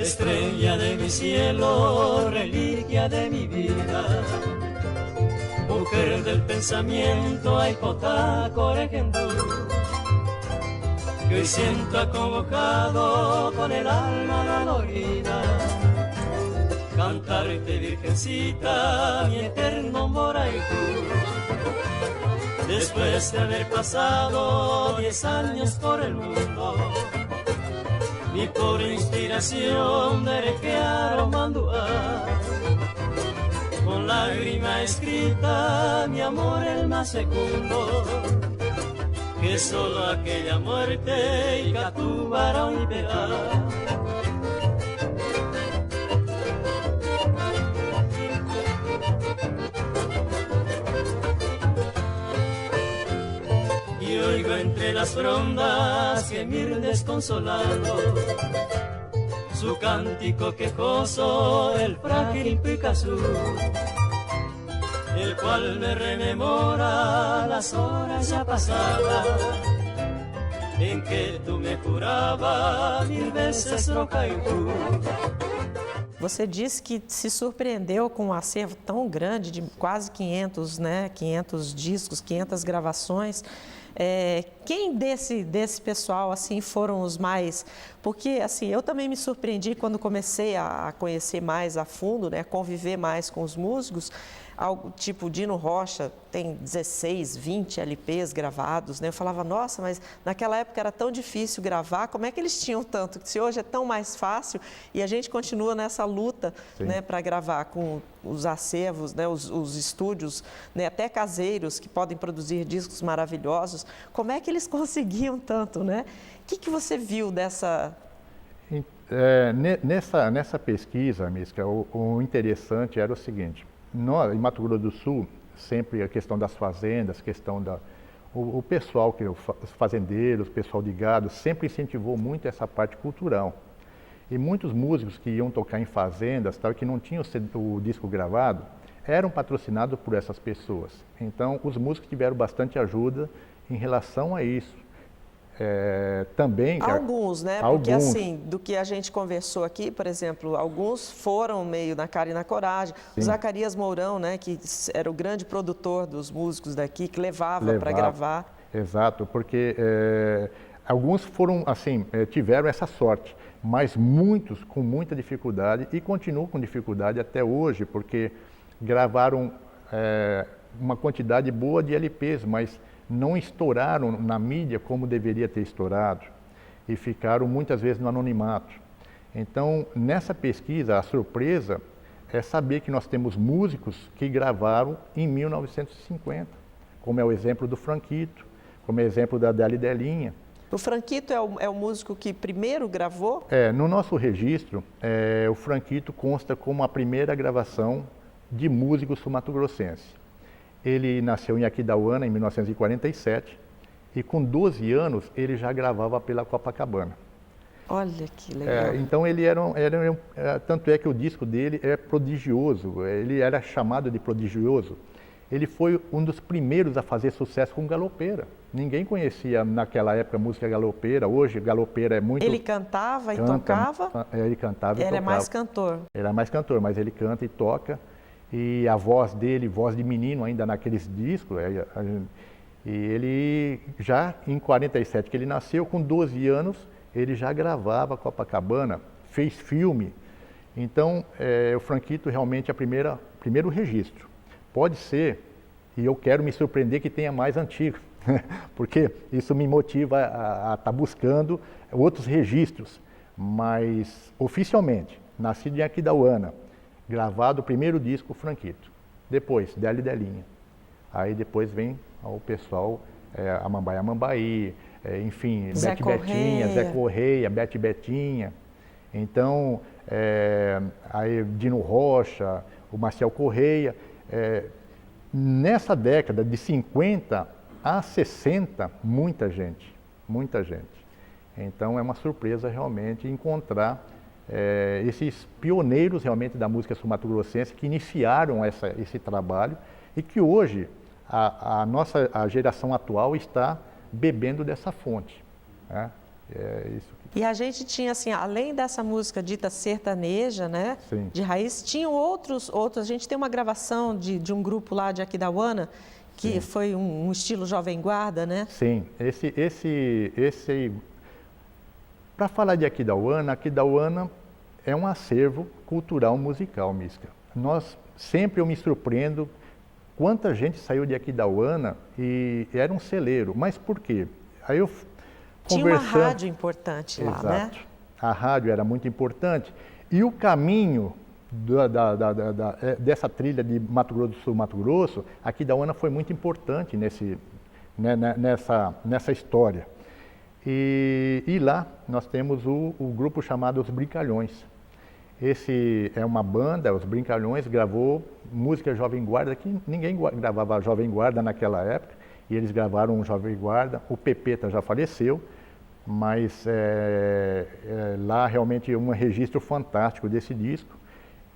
Estrella de mi cielo, reliquia de mi vida, mujer del pensamiento, ay potaco eregendú, que hoy siento acongojado con el alma dolorida, cantarte virgencita, mi eterno moraitú. Después de haber pasado 10 años por el mundo, mi pobre inspiración de Quearo Manduá, con lágrima escrita, mi amor el más fecundo, que solo aquella muerte y Catubarón y Perá. Y oigo entre las frondas gemir desconsolado su cántico quejoso, el frágil Picazú, el cual me rememora las horas ya pasadas en que tú me jurabas 1000 veces Rocaipú. Você disse que se surpreendeu com um acervo tão grande, de quase 500, 500 discos, 500 gravações. Quem desse pessoal assim foram os mais... Porque assim, eu também me surpreendi quando comecei a conhecer mais a fundo, né, conviver mais com os músicos. Algo tipo Dino Rocha tem 16, 20 LPs gravados, né? Eu falava, nossa, mas naquela época era tão difícil gravar, como é que eles tinham tanto? Se hoje é tão mais fácil e a gente continua nessa luta, né, para gravar com os acervos, né, os estúdios, né, até caseiros que podem produzir discos maravilhosos. Como é que eles conseguiam tanto, né? O que você viu dessa... Nessa pesquisa, Misca, o interessante era o seguinte: nós, em Mato Grosso do Sul, sempre a questão das fazendas, questão o pessoal, os fazendeiros, o pessoal de gado, sempre incentivou muito essa parte cultural. E muitos músicos que iam tocar em fazendas, tal, que não tinham o disco gravado, eram patrocinados por essas pessoas. Então, os músicos tiveram bastante ajuda em relação a isso. Também alguns, né? Alguns. Porque assim, do que a gente conversou aqui, por exemplo, alguns foram meio na cara e na coragem. Sim. O Zacarias Mourão, né, que era o grande produtor dos músicos daqui, que levava para gravar. Exato, porque alguns foram assim, tiveram essa sorte, mas muitos com muita dificuldade e continuam com dificuldade até hoje, porque gravaram uma quantidade boa de LPs, mas não estouraram na mídia como deveria ter estourado e ficaram muitas vezes no anonimato. Então, nessa pesquisa, a surpresa é saber que nós temos músicos que gravaram em 1950, como é o exemplo do Franquito, como é o exemplo da Deli Delinha. O Franquito é o músico que primeiro gravou? No nosso registro, o Franquito consta como a primeira gravação de músico sul-mato-grossense. Ele nasceu em Aquidauana em 1947 e com 12 anos ele já gravava pela Copacabana. Olha que legal. Então ele tanto é que o disco dele é prodigioso, ele era chamado de prodigioso. Ele foi um dos primeiros a fazer sucesso com galopeira. Ninguém conhecia naquela época música galopeira, hoje galopeira é muito... Ele cantava e tocava? Ele cantava e tocava. Era mais cantor? Era mais cantor, mas ele canta e toca. E a voz dele, voz de menino ainda naqueles discos, e ele já em 47 que ele nasceu, com 12 anos, ele já gravava Copacabana, fez filme. Então, o Franquito realmente é o primeiro registro. Pode ser, e eu quero me surpreender que tenha mais antigo, porque isso me motiva a estar buscando outros registros. Mas, oficialmente, nascido em Aquidauana, gravado o primeiro disco, Franquito. Depois, Deli Delinha. Aí depois vem o pessoal, Amambaia Mambaí, enfim, Bete Betinha, Zé Correia, Bete Betinha. Então, aí Dino Rocha, o Marcial Correia. Nessa década de 50 a 60, muita gente, muita gente. Então é uma surpresa realmente encontrar esses pioneiros realmente da música sul-mato-grossense que iniciaram esse trabalho e que hoje a geração atual está bebendo dessa fonte, né? É isso. E a gente tinha, assim, além dessa música dita sertaneja, né, Sim. de raiz, tinham outros. A gente tem uma gravação de um grupo lá de Aquidauana, que foi um estilo Jovem Guarda, né? Sim, para falar de Aquidauana é um acervo cultural musical, Misca. Sempre eu me surpreendo quanta gente saiu de Aquidauana e era um celeiro. Mas por quê? Aí eu Tinha uma rádio importante lá, né? Exato. A rádio era muito importante. E o caminho dessa trilha de Mato Grosso do Sul, Mato Grosso, Aquidauana foi muito importante nessa história. E lá nós temos o grupo chamado Os Brincalhões. Esse é uma banda, Os Brincalhões, gravou música Jovem Guarda, que ninguém gravava Jovem Guarda naquela época, e eles gravaram um Jovem Guarda. O Pepeta já faleceu, mas lá realmente é um registro fantástico desse disco.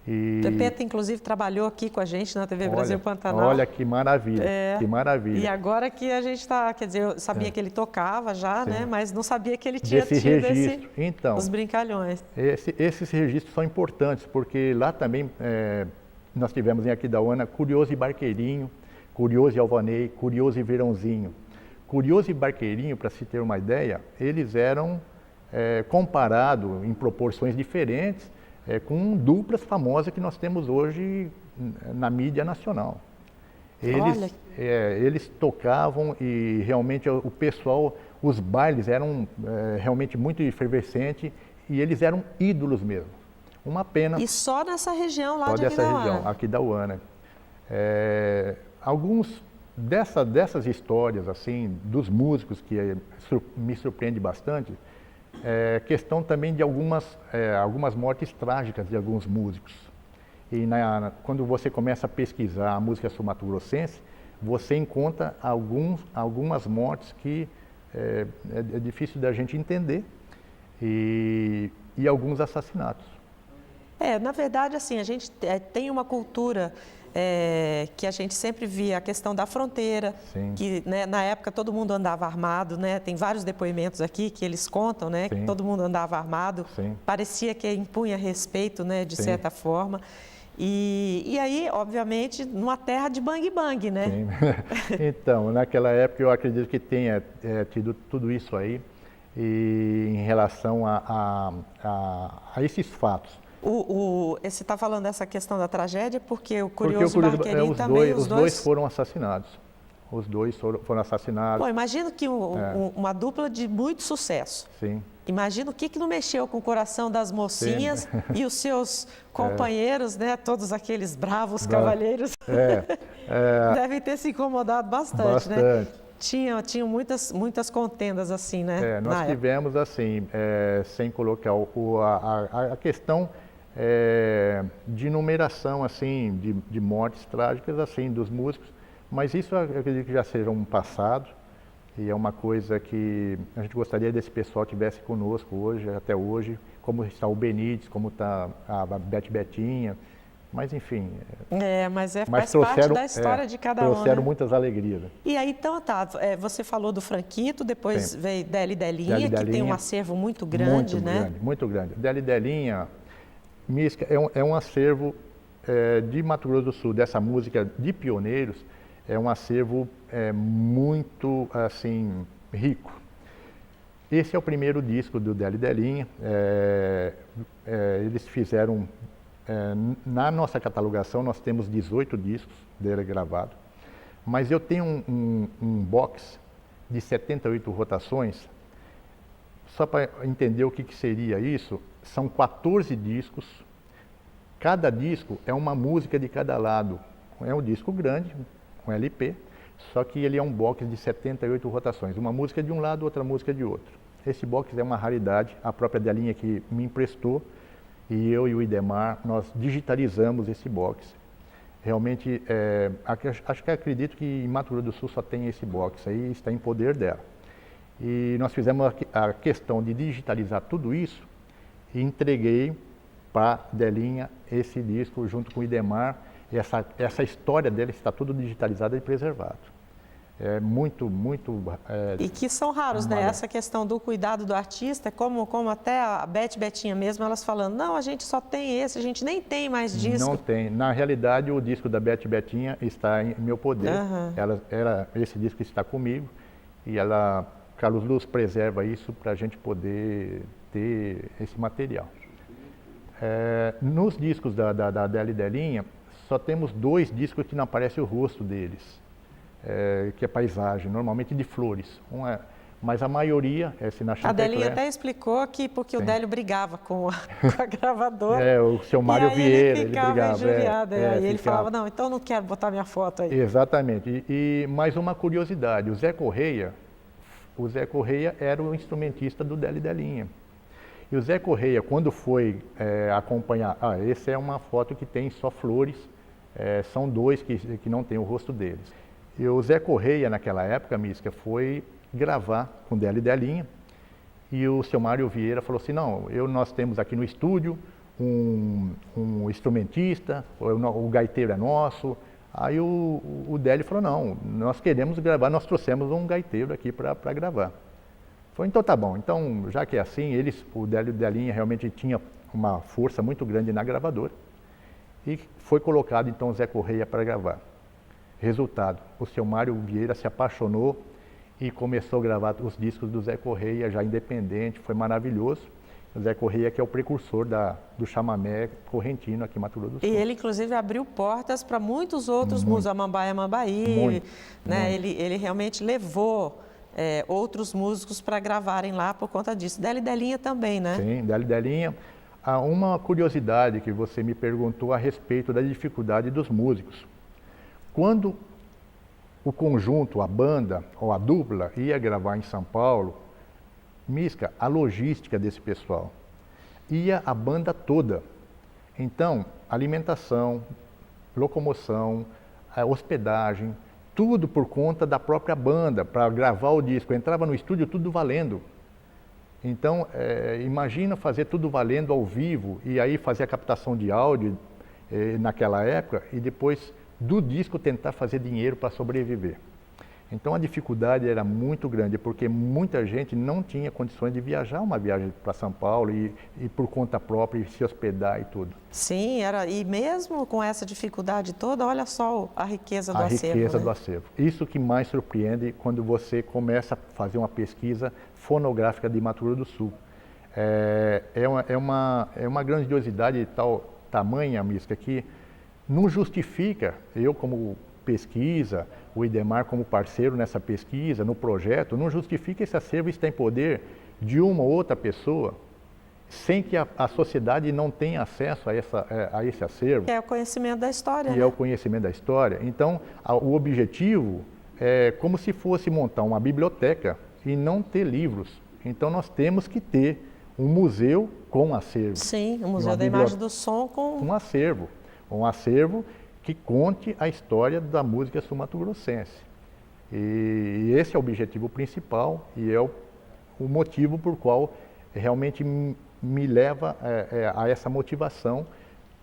O Pepeta, inclusive, trabalhou aqui com a gente na TV Brasil Pantanal. Olha que maravilha, que maravilha. E agora que a gente está, quer dizer, eu sabia que ele tocava já, né? Mas não sabia que ele tinha Desse tido registro. Então, Os Brincalhões. Esses registros são importantes, porque lá também nós tivemos em Aquidauana Curioso e Barqueirinho, Curioso e Alvanei, Curioso e Verãozinho. Curioso e Barqueirinho, para se ter uma ideia, eles eram comparados em proporções diferentes com duplas famosas que nós temos hoje na mídia nacional. Eles tocavam e realmente o pessoal, os bailes eram realmente muito efervescentes e eles eram ídolos mesmo. Uma pena. E só nessa região lá só de dessa Aquidauana. região, Aquidauana. Alguns dessas histórias assim dos músicos que me surpreende bastante, questão também de algumas mortes trágicas de alguns músicos. E quando você começa a pesquisar a música sul-mato-grossense, você encontra algumas mortes que é difícil da gente entender e alguns assassinatos. Na verdade, assim, a gente tem uma cultura que a gente sempre via a questão da fronteira, Sim. que né, na época todo mundo andava armado, né? Tem vários depoimentos aqui que eles contam, né? Que todo mundo andava armado, Sim. parecia que impunha respeito, né? De Sim. certa forma. E aí, obviamente, numa terra de bang-bang, né? Sim. Então, naquela época eu acredito que tenha tido tudo isso aí e em relação a esses fatos. Você está falando dessa questão da tragédia porque o Curioso Barqueirinho também, os dois foram assassinados. Os dois foram assassinados. Bom, imagino que uma dupla de muito sucesso. Sim. Imagina o que não mexeu com o coração das mocinhas e os seus companheiros, né? Todos aqueles bravos cavalheiros. Devem ter se incomodado bastante, né? Tinham muitas contendas assim, né? Nós tivemos assim, sem colocar a questão de numeração assim, de mortes trágicas assim dos músicos, mas isso eu acredito que já seja um passado. E é uma coisa que a gente gostaria desse pessoal tivesse conosco hoje, até hoje, como está o Benítez, como está a Betinha, mas enfim. Mas faz parte da história de cada um. Trouxeram muitas alegrias. E aí, então, você falou do Franquito, depois veio Deli Delinha, que tem um acervo muito grande, né? Muito grande. Deli Delinha, Misca, é um acervo de Mato Grosso do Sul, dessa música de pioneiros, é um acervo muito assim, rico. Esse é o primeiro disco do Deli Delinha. Eles fizeram, na nossa catalogação, nós temos 18 discos dele gravado, mas eu tenho um box de 78 rotações. Só para entender o que seria isso, são 14 discos, cada disco é uma música de cada lado. É um disco grande, um LP, só que ele é um box de 78 rotações, uma música de um lado, outra música de outro. Esse box é uma raridade, a própria Delinha que me emprestou, e eu e o Idemar, nós digitalizamos esse box. Realmente, acredito que em Mato Grosso do Sul só tem esse box aí, está em poder dela. E nós fizemos a questão de digitalizar tudo isso e entreguei para Delinha esse disco junto com o Idemar. Essa história dele está tudo digitalizada e preservado. muito E que são raros, né? Essa questão do cuidado do artista, como até a Betinha mesmo, elas falando, não, a gente só tem esse, a gente nem tem mais disco. Não tem. Na realidade, o disco da Betinha está em meu poder. Esse disco está comigo e Carlos Luz preserva isso para a gente poder ter esse material. Nos discos da Délia e Delinha, só temos 2 discos que não aparece o rosto deles. Que é paisagem, normalmente de flores. Mas a maioria é Sinachantecler. A Delinha até explicou que porque Sim. o Délio brigava com a gravadora. O seu Mário Vieira, ele brigava. Injuriado, aí ele falava, não, então não quero botar minha foto aí. Exatamente. E mais uma curiosidade, o Zé Correia era o instrumentista do Délia e Delinha. E o Zé Correia, quando foi acompanhar, essa é uma foto que tem só flores, são 2 que não tem o rosto deles. E o Zé Correia, naquela época, Mística, foi gravar com Délia e Delinha e o seu Mário Vieira falou assim, não, nós temos aqui no estúdio um instrumentista, o gaiteiro é nosso. Aí o Délio falou, não, nós queremos gravar, nós trouxemos um gaiteiro aqui para gravar. Falei, então tá bom, então já que é assim, o Délio e Delinha realmente tinha uma força muito grande na gravadora e foi colocado então o Zé Correia para gravar. Resultado, o seu Mário Vieira se apaixonou e começou a gravar os discos do Zé Correia, já independente, foi maravilhoso. O Zé Correia que é o precursor do chamamé correntino aqui em Mato Grosso do Sul. E ele, inclusive, abriu portas para muitos outros músicos, Amambaia Mambaí, né? Ele realmente levou outros músicos para gravarem lá por conta disso. Délia e Delinha também, né? Sim, Délia e Delinha. Há uma curiosidade que você me perguntou a respeito da dificuldade dos músicos. Quando o conjunto, a banda ou a dupla ia gravar em São Paulo, Mística, a logística desse pessoal, ia a banda toda. Então, alimentação, locomoção, hospedagem, tudo por conta da própria banda, para gravar o disco. Entrava no estúdio tudo valendo. Então, imagina fazer tudo valendo ao vivo e aí fazer a captação de áudio naquela época e depois do disco tentar fazer dinheiro para sobreviver. Então a dificuldade era muito grande, porque muita gente não tinha condições de viajar uma viagem para São Paulo e por conta própria e se hospedar e tudo. Sim, e mesmo com essa dificuldade toda, olha só a riqueza do acervo. A riqueza do acervo. Isso que mais surpreende quando você começa a fazer uma pesquisa fonográfica de Mato Grosso do Sul. É uma grandiosidade de tal tamanha, Mística, que não justifica, eu como pesquisa, o Idemar como parceiro nessa pesquisa, no projeto, não justifica esse acervo estar em poder de uma ou outra pessoa, sem que a sociedade não tenha acesso a esse acervo. Que é o conhecimento da história, Que é o conhecimento da história. Então, o objetivo é como se fosse montar uma biblioteca e não ter livros. Então, nós temos que ter um museu com acervo. Sim, o Museu da Imagem do Som com... Um acervo que conte a história da música sul-mato-grossense. E esse é o objetivo principal e é o motivo por qual realmente me leva a essa motivação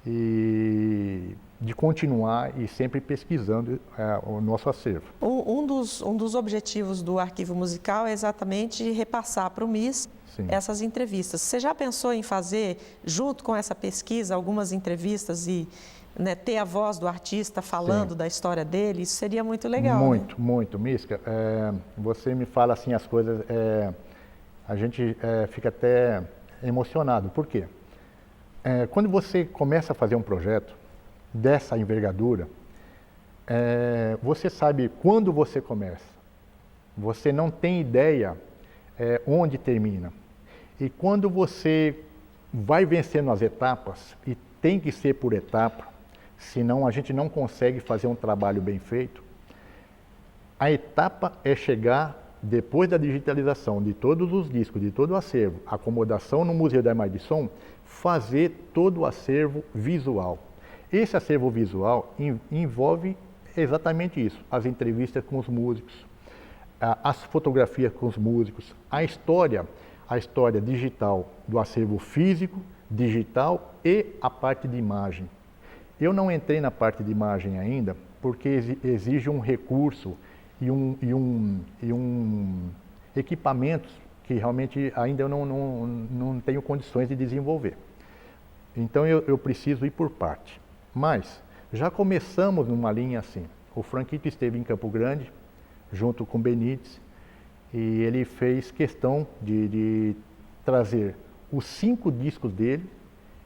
e de continuar e sempre pesquisando o nosso acervo. Um dos objetivos do Arquivo Musical é exatamente repassar para o MIS essas entrevistas. Você já pensou em fazer, junto com essa pesquisa, algumas entrevistas e ter a voz do artista falando da história dele? Isso seria muito legal. Muito. Mística, você me fala assim as coisas, a gente fica até emocionado. Por quê? Quando você começa a fazer um projeto dessa envergadura, você sabe quando você começa. Você não tem ideia onde termina. E quando você vai vencendo as etapas, e tem que ser por etapa, senão a gente não consegue fazer um trabalho bem feito, a etapa é chegar, depois da digitalização de todos os discos, de todo o acervo, acomodação no Museu da Imagem de Som, fazer todo o acervo visual. Esse acervo visual envolve exatamente isso, as entrevistas com os músicos, as fotografias com os músicos, a história digital do acervo físico, digital e a parte de imagem. Eu não entrei na parte de imagem ainda, porque exige um recurso equipamentos que realmente ainda eu não tenho condições de desenvolver. Então eu preciso ir por parte. Mas já começamos numa linha assim. O Franquito esteve em Campo Grande, junto com o Benítez, e ele fez questão de trazer os 5 discos dele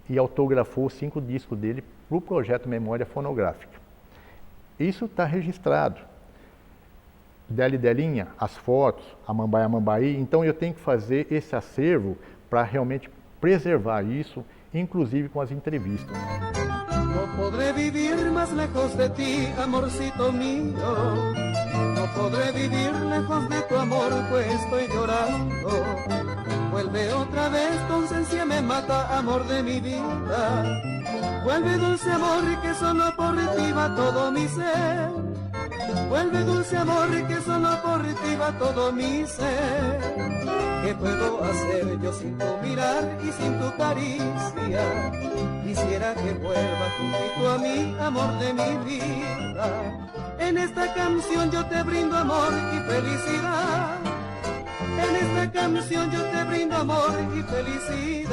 e autografou os 5 discos dele para o projeto Memória Fonográfica. Isso está registrado. Deli Delinha, as fotos, a Mambaí. Então eu tenho que fazer esse acervo para realmente preservar isso, inclusive com as entrevistas. No podré vivir más lejos de ti, amorcito mío. No podré vivir lejos de tu amor, pues estoy llorando. Vuelve otra vez, tu ausencia me mata, amor de mi vida. Vuelve dulce amor que solo por ti va todo mi ser. Vuelve dulce amor que solo por ti va todo mi ser. ¿Qué puedo hacer yo sin tu mirar y sin tu caricia? Quisiera que vuelva junto a mí, amor de mi vida. En esta canción yo te brindo amor y felicidad. En esta canción yo te brindo amor y felicidad.